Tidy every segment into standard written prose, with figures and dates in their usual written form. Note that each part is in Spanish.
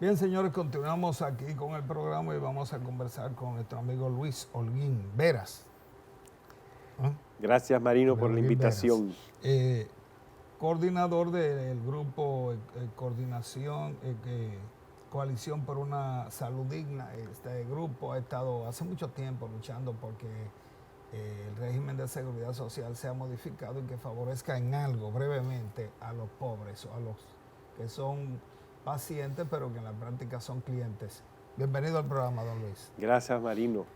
Bien, señores, continuamos aquí con el programa y vamos a conversar con nuestro amigo Luis Holguín Veras. Gracias, Marino, por la invitación. Coordinador del grupo Coalición por una Salud Digna. Este grupo ha estado hace mucho tiempo luchando porque el régimen de seguridad social sea modificado y que favorezca en algo, brevemente, a los pobres o a los que son pacientes, pero que en la práctica son clientes. Bienvenido al programa, don Luis. Gracias, Marino.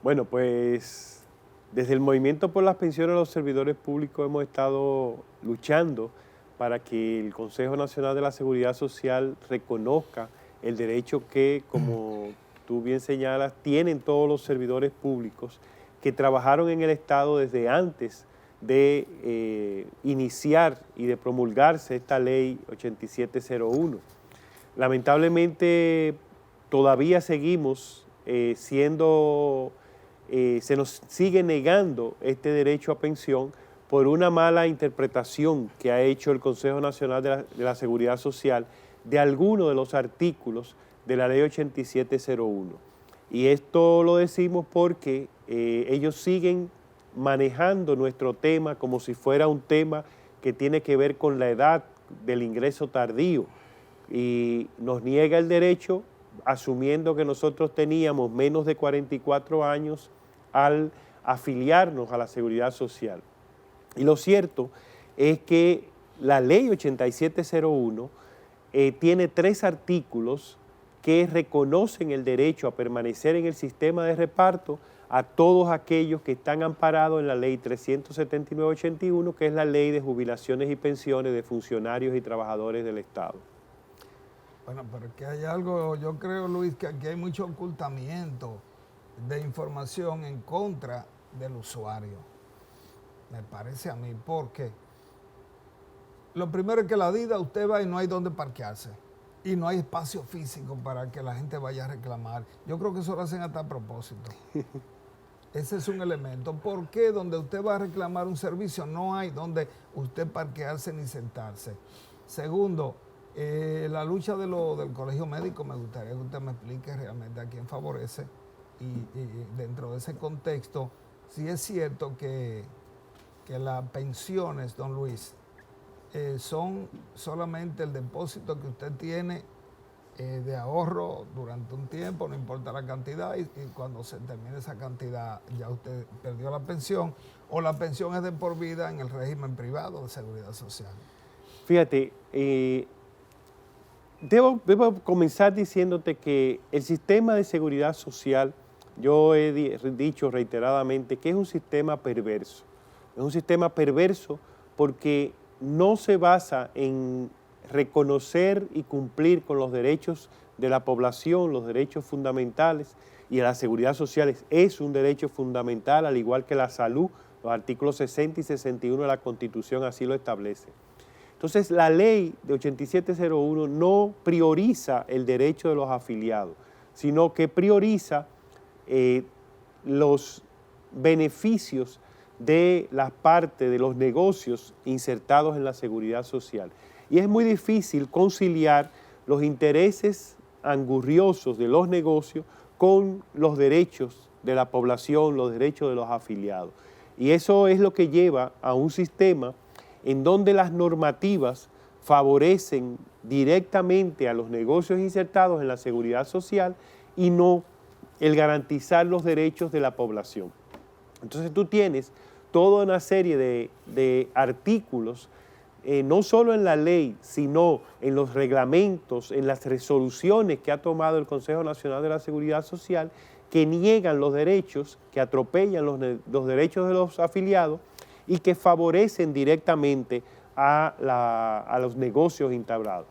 Bueno, pues desde el Movimiento por las Pensiones de los Servidores Públicos hemos estado luchando para que el Consejo Nacional de la Seguridad Social reconozca el derecho que, como tú bien señalas, tienen todos los servidores públicos que trabajaron en el Estado desde antes de iniciar y de promulgarse esta ley 8701. Lamentablemente todavía seguimos se nos sigue negando este derecho a pensión por una mala interpretación que ha hecho el Consejo Nacional de la Seguridad Social de algunos de los artículos de la ley 8701. Y esto lo decimos porque ellos siguen manejando nuestro tema como si fuera un tema que tiene que ver con la edad del ingreso tardío, y nos niega el derecho asumiendo que nosotros teníamos menos de 44 años al afiliarnos a la Seguridad Social. Y lo cierto es que la ley 8701 tiene 3 artículos que reconocen el derecho a permanecer en el sistema de reparto a todos aquellos que están amparados en la ley 379-81, que es la ley de jubilaciones y pensiones de funcionarios y trabajadores del Estado. Bueno, pero es que hay algo, yo creo, Luis, que aquí hay mucho ocultamiento de información en contra del usuario. Me parece a mí, porque lo primero es que la DIDA usted va y no hay dónde parquearse. Y no hay espacio físico para que la gente vaya a reclamar. Yo creo que eso lo hacen hasta a propósito. Ese es un elemento. ¿Por qué donde usted va a reclamar un servicio no hay donde usted parquearse ni sentarse? Segundo, la lucha del colegio médico, me gustaría que usted me explique realmente a quién favorece y dentro de ese contexto, sí es cierto que las pensiones, don Luis, son solamente el depósito que usted tiene de ahorro durante un tiempo, no importa la cantidad, y cuando se termine esa cantidad ya usted perdió la pensión, o la pensión es de por vida en el régimen privado de seguridad social. Fíjate, debo comenzar diciéndote que el sistema de seguridad social, yo he dicho reiteradamente que es un sistema perverso. Es un sistema perverso porque no se basa en reconocer y cumplir con los derechos de la población, los derechos fundamentales, y la seguridad social es un derecho fundamental, al igual que la salud. Los artículos 60 y 61 de la Constitución así lo establecen. Entonces, la ley de 8701 no prioriza el derecho de los afiliados, sino que prioriza los beneficios de la parte de los negocios insertados en la seguridad social. Y es muy difícil conciliar los intereses angurriosos de los negocios con los derechos de la población, los derechos de los afiliados. Y eso es lo que lleva a un sistema en donde las normativas favorecen directamente a los negocios insertados en la seguridad social y no el garantizar los derechos de la población. Entonces tú tienes toda una serie de artículos, no solo en la ley, sino en los reglamentos, en las resoluciones que ha tomado el Consejo Nacional de la Seguridad Social, que niegan los derechos, que atropellan los derechos de los afiliados y que favorecen directamente a los negocios instaurados.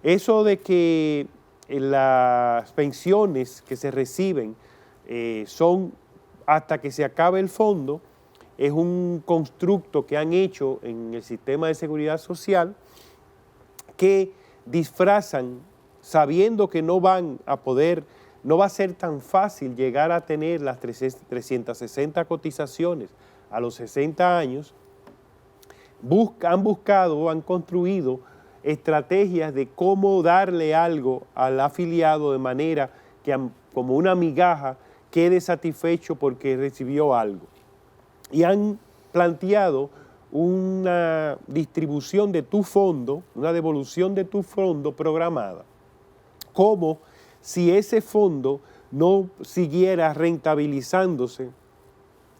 Eso de que las pensiones que se reciben son hasta que se acabe el fondo, es un constructo que han hecho en el sistema de seguridad social que disfrazan, sabiendo que no van a poder, no va a ser tan fácil llegar a tener las 360 cotizaciones a los 60 años, han buscado o han construido estrategias de cómo darle algo al afiliado de manera que como una migaja quede satisfecho porque recibió algo. Y han planteado una distribución de tu fondo, una devolución de tu fondo programada, como si ese fondo no siguiera rentabilizándose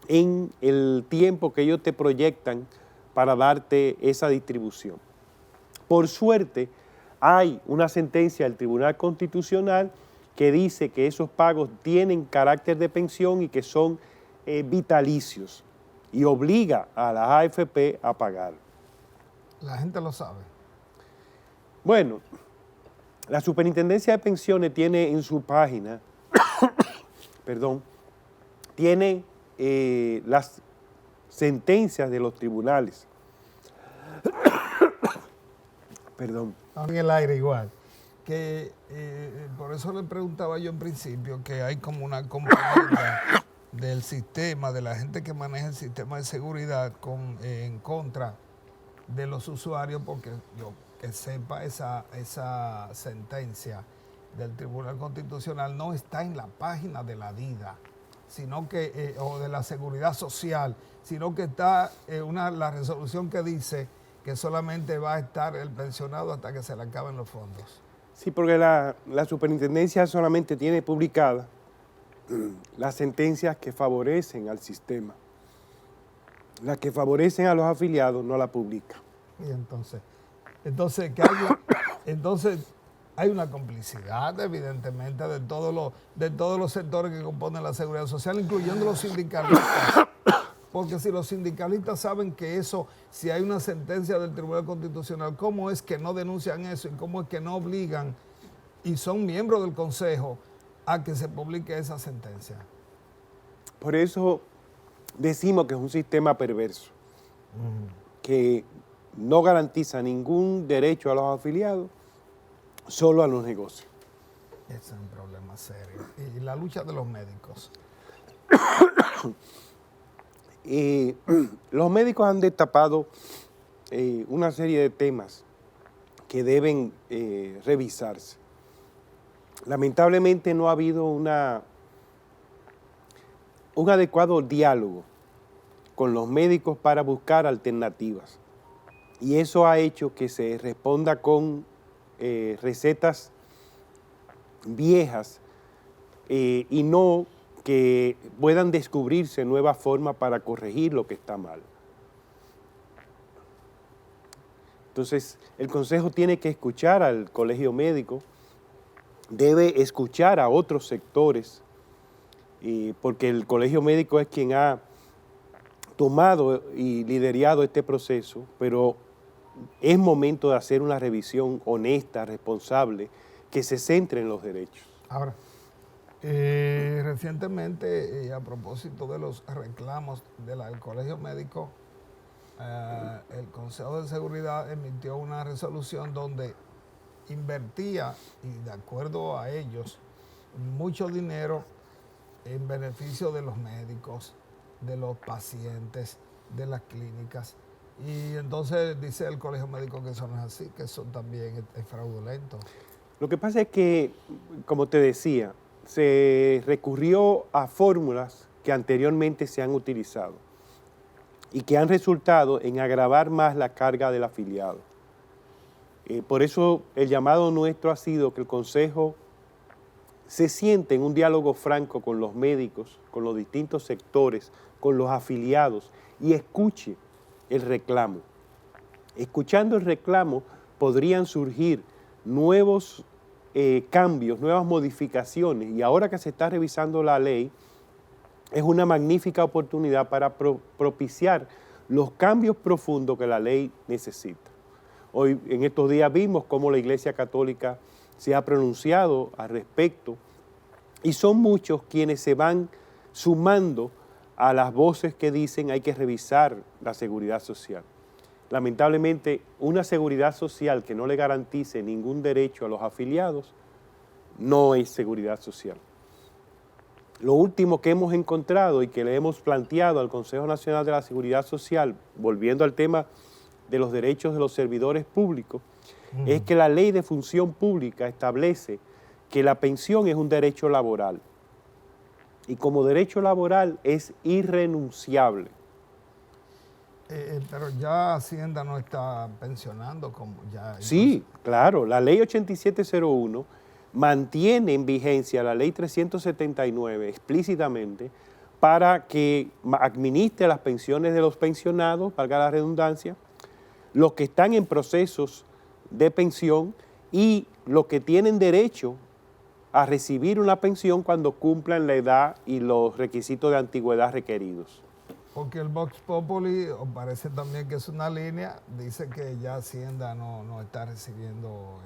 en el tiempo que ellos te proyectan para darte esa distribución. Por suerte, hay una sentencia del Tribunal Constitucional que dice que esos pagos tienen carácter de pensión y que son vitalicios y obliga a la AFP a pagar. La gente lo sabe. Bueno, la Superintendencia de Pensiones tiene en su página, perdón, tiene las sentencias de los tribunales. Perdón. En el aire igual. Que por eso le preguntaba yo en principio que hay como una componente del sistema, de la gente que maneja el sistema de seguridad en contra de los usuarios, porque yo que sepa esa sentencia del Tribunal Constitucional no está en la página de la DIDA, sino que, o de la Seguridad Social, sino que está la resolución que dice que solamente va a estar el pensionado hasta que se le acaben los fondos. Sí, porque la superintendencia solamente tiene publicadas las sentencias que favorecen al sistema. Las que favorecen a los afiliados no la publica. Y entonces hay una complicidad, evidentemente, de todos los sectores que componen la seguridad social, incluyendo los sindicalistas. Porque si los sindicalistas saben que eso, si hay una sentencia del Tribunal Constitucional, ¿cómo es que no denuncian eso y cómo es que no obligan, y son miembros del Consejo, a que se publique esa sentencia? Por eso decimos que es un sistema perverso, que no garantiza ningún derecho a los afiliados, solo a los negocios. Ese es un problema serio. Y la lucha de los médicos. Los médicos han destapado una serie de temas que deben revisarse. Lamentablemente no ha habido un adecuado diálogo con los médicos para buscar alternativas. Y eso ha hecho que se responda con recetas viejas y no que puedan descubrirse nuevas formas para corregir lo que está mal. Entonces, el Consejo tiene que escuchar al Colegio Médico, debe escuchar a otros sectores, porque el Colegio Médico es quien ha tomado y liderado este proceso, pero es momento de hacer una revisión honesta, responsable, que se centre en los derechos. Ahora, recientemente, a propósito de los reclamos del Colegio Médico, el Consejo de Seguridad emitió una resolución donde invertía, y de acuerdo a ellos, mucho dinero en beneficio de los médicos, de los pacientes, de las clínicas. Y entonces dice el Colegio Médico que eso no es así, que eso también es fraudulento. Lo que pasa es que, como te decía, se recurrió a fórmulas que anteriormente se han utilizado y que han resultado en agravar más la carga del afiliado. Por eso el llamado nuestro ha sido que el Consejo se siente en un diálogo franco con los médicos, con los distintos sectores, con los afiliados y escuche el reclamo. Escuchando el reclamo podrían surgir nuevos cambios, nuevas modificaciones, y ahora que se está revisando la ley, es una magnífica oportunidad para propiciar los cambios profundos que la ley necesita. Hoy, en estos días, vimos cómo la Iglesia Católica se ha pronunciado al respecto, y son muchos quienes se van sumando a las voces que dicen hay que revisar la seguridad social. Lamentablemente, una seguridad social que no le garantice ningún derecho a los afiliados no es seguridad social. Lo último que hemos encontrado y que le hemos planteado al Consejo Nacional de la Seguridad Social, volviendo al tema de los derechos de los servidores públicos es que la Ley de Función Pública establece que la pensión es un derecho laboral y como derecho laboral es irrenunciable. Pero ya Hacienda no está pensionando como ya. Sí, claro, la Ley 8701 mantiene en vigencia la Ley 379 explícitamente para que administre las pensiones de los pensionados, valga la redundancia, los que están en procesos de pensión y los que tienen derecho a recibir una pensión cuando cumplan la edad y los requisitos de antigüedad requeridos. Porque el Vox Populi, o parece también que es una línea, dice que ya Hacienda no está recibiendo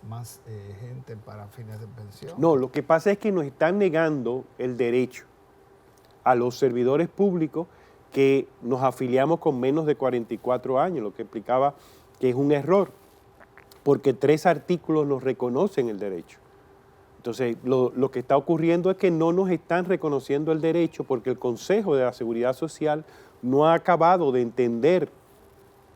más gente para fines de pensión. No, lo que pasa es que nos están negando el derecho a los servidores públicos que nos afiliamos con menos de 44 años, lo que implicaba que es un error, porque 3 artículos nos reconocen el derecho. Entonces, lo que está ocurriendo es que no nos están reconociendo el derecho porque el Consejo de la Seguridad Social no ha acabado de entender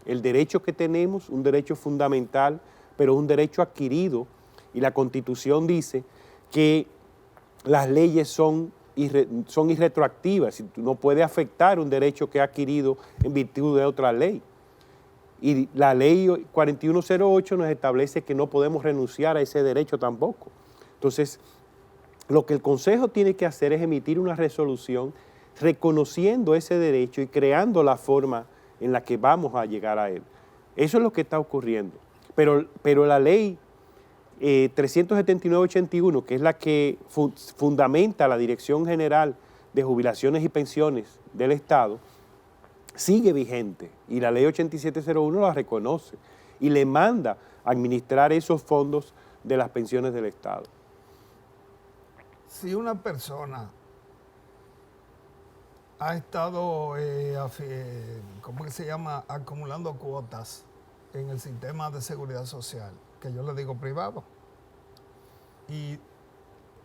el derecho que tenemos, un derecho fundamental, pero un derecho adquirido, y la Constitución dice que las leyes son irretroactivas, y no puede afectar un derecho que ha adquirido en virtud de otra ley. Y la ley 4108 nos establece que no podemos renunciar a ese derecho tampoco. Entonces, lo que el Consejo tiene que hacer es emitir una resolución reconociendo ese derecho y creando la forma en la que vamos a llegar a él. Eso es lo que está ocurriendo. Pero la ley 379-81, que es la que fundamenta la Dirección General de Jubilaciones y Pensiones del Estado, sigue vigente y la ley 8701 la reconoce y le manda a administrar esos fondos de las pensiones del Estado. Si una persona ha estado, ¿cómo que se llama?, acumulando cuotas en el sistema de seguridad social, que yo le digo privado, y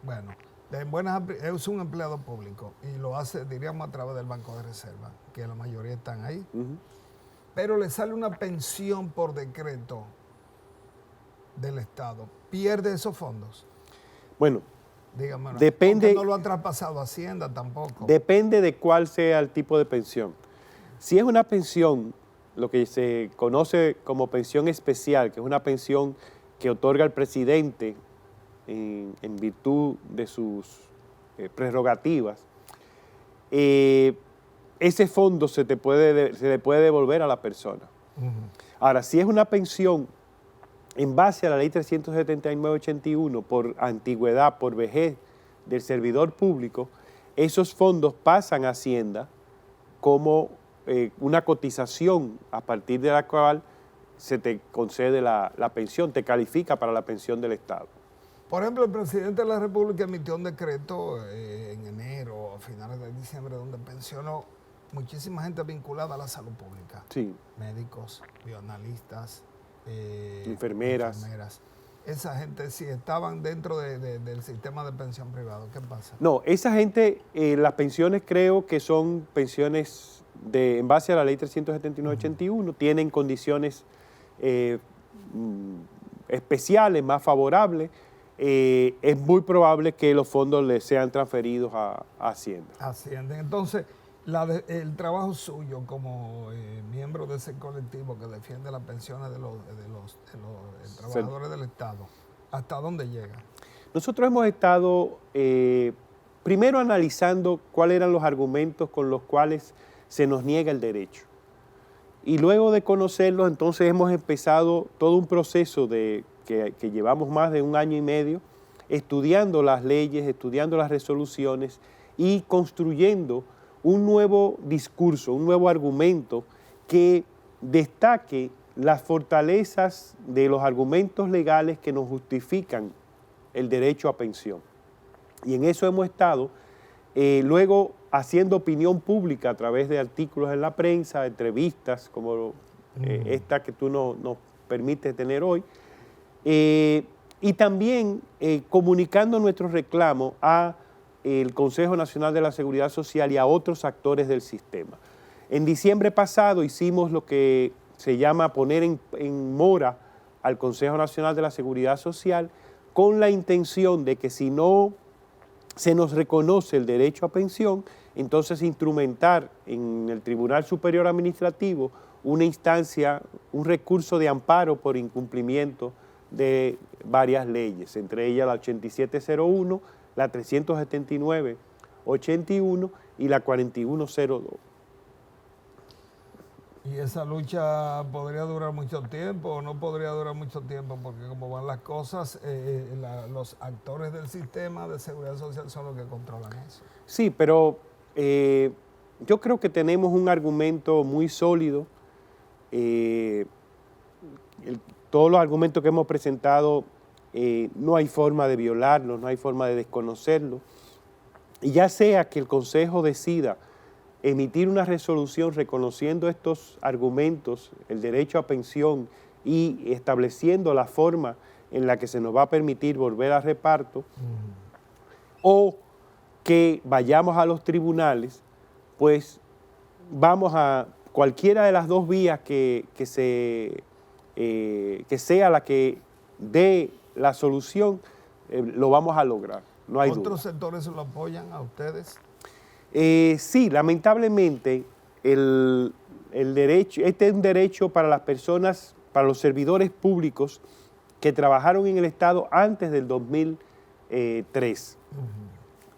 bueno, es un empleado público y lo hace, diríamos, a través del Banco de Reserva, que la mayoría están ahí, pero le sale una pensión por decreto del Estado, ¿pierde esos fondos? Bueno, dígame, depende, no lo ha traspasado Hacienda tampoco. Depende de cuál sea el tipo de pensión. Si es una pensión, lo que se conoce como pensión especial, que es una pensión que otorga el presidente en virtud de sus prerrogativas, ese fondo se le puede devolver a la persona. Ahora, si es una pensión en base a la ley 379-81 por antigüedad, por vejez del servidor público, esos fondos pasan a Hacienda como una cotización a partir de la cual se te concede la pensión, te califica para la pensión del Estado. Por ejemplo, el presidente de la República emitió un decreto en enero, a finales de diciembre, donde pensionó muchísima gente vinculada a la salud pública. Sí. Médicos, bioanalistas, enfermeras. Esa gente, si estaban dentro del sistema de pensión privado, ¿qué pasa? No, esa gente, las pensiones creo que son pensiones en base a la ley 379-81, tienen condiciones especiales, más favorables. Es muy probable que los fondos les sean transferidos a Hacienda. Hacienda. Entonces, el trabajo suyo como miembro de ese colectivo que defiende las pensiones de los trabajadores del Estado, ¿hasta dónde llega? Nosotros hemos estado primero analizando cuáles eran los argumentos con los cuales se nos niega el derecho. Y luego de conocerlos, entonces hemos empezado todo un proceso que llevamos más de 1 año y medio estudiando las leyes, estudiando las resoluciones y construyendo un nuevo discurso, un nuevo argumento que destaque las fortalezas de los argumentos legales que nos justifican el derecho a pensión. Y en eso hemos estado luego haciendo opinión pública a través de artículos en la prensa, entrevistas como esta que tú nos permites tener hoy, y también comunicando nuestros reclamos a el Consejo Nacional de la Seguridad Social y a otros actores del sistema. En diciembre pasado hicimos lo que se llama poner en mora al Consejo Nacional de la Seguridad Social con la intención de que si no se nos reconoce el derecho a pensión, entonces instrumentar en el Tribunal Superior Administrativo una instancia, un recurso de amparo por incumplimiento de varias leyes, entre ellas la 8701, la 379-81 y la 4102. ¿Y esa lucha podría durar mucho tiempo o no podría durar mucho tiempo? Porque como van las cosas, los actores del sistema de seguridad social son los que controlan eso. Sí, pero yo creo que tenemos un argumento muy sólido. Todos los argumentos que hemos presentado, no hay forma de violarlos, no hay forma de desconocerlos. Y ya sea que el Consejo decida emitir una resolución reconociendo estos argumentos, el derecho a pensión y estableciendo la forma en la que se nos va a permitir volver a reparto, o que vayamos a los tribunales, pues vamos a cualquiera de las dos vías que sea la que dé la solución, lo vamos a lograr, no hay duda. ¿Otros sectores lo apoyan a ustedes? Sí, lamentablemente el derecho, este es un derecho para las personas, para los servidores públicos que trabajaron en el Estado antes del 2003.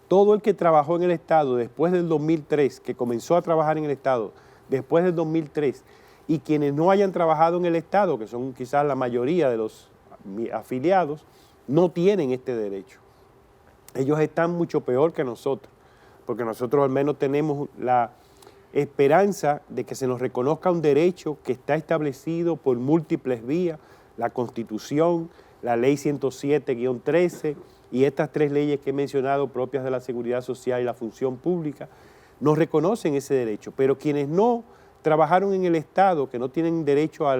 Todo el que trabajó en el Estado después del 2003, que comenzó a trabajar en el Estado después del 2003, y quienes no hayan trabajado en el Estado, que son quizás la mayoría de los afiliados, no tienen este derecho. Ellos están mucho peor que nosotros, porque nosotros al menos tenemos la esperanza de que se nos reconozca un derecho que está establecido por múltiples vías, la Constitución, la Ley 107-13 y estas tres leyes que he mencionado propias de la Seguridad Social y la Función Pública, nos reconocen ese derecho, pero quienes no trabajaron en el Estado, que no tienen derecho a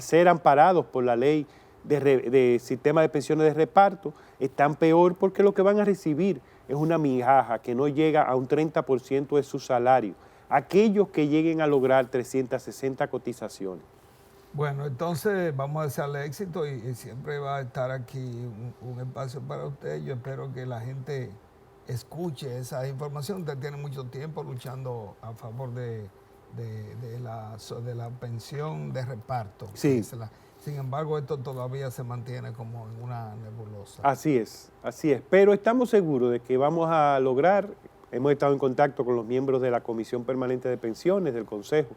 ser amparados por la ley de sistema de pensiones de reparto, están peor porque lo que van a recibir es una migaja que no llega a un 30% de su salario. Aquellos que lleguen a lograr 360 cotizaciones. Bueno, entonces vamos a desearle éxito y siempre va a estar aquí un espacio para usted. Yo espero que la gente escuche esa información. Usted tiene mucho tiempo luchando a favor de la pensión de reparto. Sí. Sin embargo, esto todavía se mantiene como en una nebulosa. Así es. Pero estamos seguros de que vamos a lograr, hemos estado en contacto con los miembros de la Comisión Permanente de Pensiones, del Consejo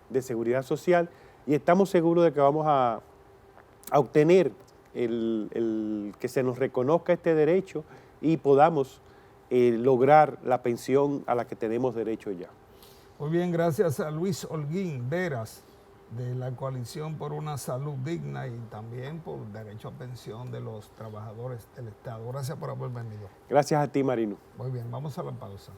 de Seguridad Social, y estamos seguros de que vamos a obtener que se nos reconozca este derecho y podamos lograr la pensión a la que tenemos derecho ya. Muy bien, gracias a Luis Holguín Veras, de la Coalición por una Salud Digna y también por derecho a pensión de los trabajadores del Estado. Gracias por haber venido. Gracias a ti, Marino. Muy bien, vamos a la pausa.